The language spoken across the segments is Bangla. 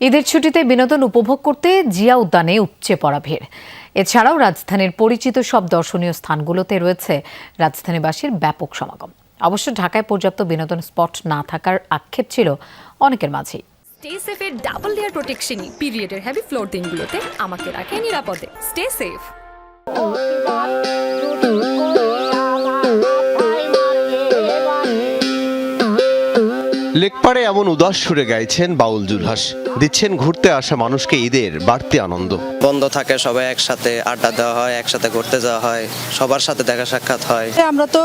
ঈদের ছুটিতে বিনোদন উপভোগ করতে জিয়া উদ্যানে উপচে পড়া ভিড়। এছাড়াও রাজধানীর পরিচিত সব দর্শনীয় স্থানগুলোতে রয়েছে রাজধানীবাসীর ব্যাপক সমাগম। অবশ্য ঢাকায় পর্যাপ্ত বিনোদন স্পট না থাকার আক্ষেপ ছিল অনেকের মাঝেই। স্টে সেফের ডাবল লেয়ার প্রোটেকশনই পিরিয়ডের হেভি ফ্লোর দিনগুলোতে আমাকে রাখে নিরাপদে। Stay safe. লেকপাড়ে এমন উদাস সুরে গাইছেন বাউল জুলহাস, দিচ্ছেন ঘুরতে আসা মানুষকে ঈদের বাড়তি আনন্দ। বন্ধ থাকে, সবাই একসাথে আড্ডা দেওয়া হয়, একসাথে ঘুরতে যাওয়া হয়, সবার সাথে দেখা সাক্ষাৎ হয়। আমরা তো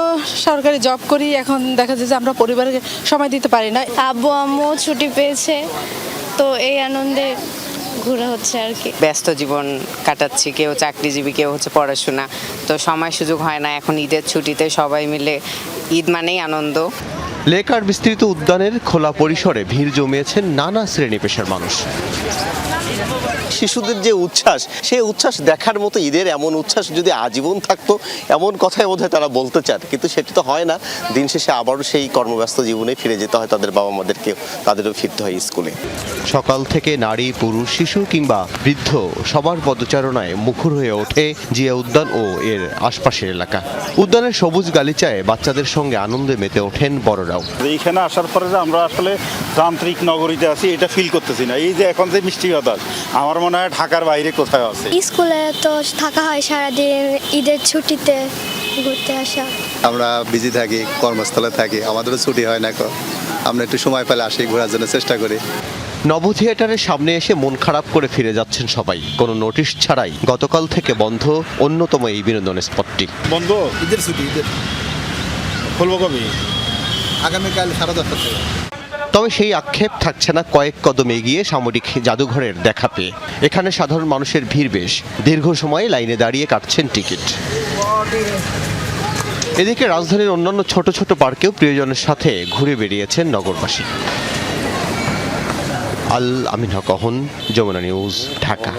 সরকারি জব করি, এখন দেখা যায় যে আমরা পরিবারকে সময় দিতে পারি না। আব্বু আম্মু ছুটি পেয়েছে, তো এই আনন্দে ঘোরা হচ্ছে আর কি। ব্যস্ত জীবন কাটাচ্ছি, কেউ চাকরিজীবী, কেউ হচ্ছে পড়াশোনা, তো সময় সুযোগ হয় না। এখন ঈদের ছুটিতে সবাই মিলে, ঈদ মানেই আনন্দ। লেক আর বিস্তৃত উদ্যানের খোলা পরিসরে ভিড় জমিয়েছেন নানা শ্রেণী পেশার মানুষ। শিশুদের যে উচ্ছ্বাস, সেই উচ্ছ্বাস দেখার মতো ঈদের এমন উচ্ছ্বাস যদি আজীবন থাকতো, এমন কথাই বোধহয় তারা বলতে চান, কিন্তু সেটি তো হয় না। দিন শেষে আবারও সেই কর্মব্যস্ত জীবনে ফিরে যেতে হয় তাদের বাবা মাদেরকেও, তাদেরও ফিরতে হয় স্কুলে। সকাল থেকে নারী, পুরুষ, শিশু কিংবা বৃদ্ধ সবার পদচারণায় মুখর হয়ে ওঠে জিয়া উদ্যান ও এর আশপাশের এলাকা। উদ্যানের সবুজ গালিচায় বাচ্চাদের সঙ্গে আনন্দে মেতে ওঠেন বড়রাও। এইখানে আসার পরে যে আমরা আসলে যান্ত্রিক নগরীতে আছি এটা ফিল করতেছি না। এই যে এখন যে মিষ্টি বাতাস, আমার মনে হয় ঢাকার বাইরে কোথায় আছে। স্কুলে তো থাকা হয় সারাদিন, ঈদের ছুটিতে ঘুরতে আসা। আমরা বিজি থাকি, কর্মস্থলে থাকি, আমাদেরও ছুটি হয় না। আমরা একটু সময় পেলে আসি, ঘোরার জন্য চেষ্টা করি। নব থিয়েটারের সামনে এসে মন খারাপ করে ফিরে যাচ্ছেন সবাই। কোনো নোটিশ ছাড়াই গতকাল থেকে বন্ধ অন্যতম এই বিনোদন স্পটটি। বন্ধ ঈদের ছুটি, ঈদের খুলবো কবে? আগামীকাল 10:30 থেকে। তবে সেই আক্ষেপ থাকছে না কয়েক কদম এগিয়ে সামরিক জাদুঘরের দেখা পেয়ে। এখানে সাধারণ মানুষের ভিড় বেশ, দীর্ঘ সময় লাইনে দাঁড়িয়ে কাটছেন টিকিট। এদিকে রাজধানীর অন্যান্য ছোট ছোট পার্কেও প্রিয়জনের সাথে ঘুরে বেরিয়েছেন নগরবাসী। আল আমিন হক অহন, যমুনা নিউজ, ঢাকা।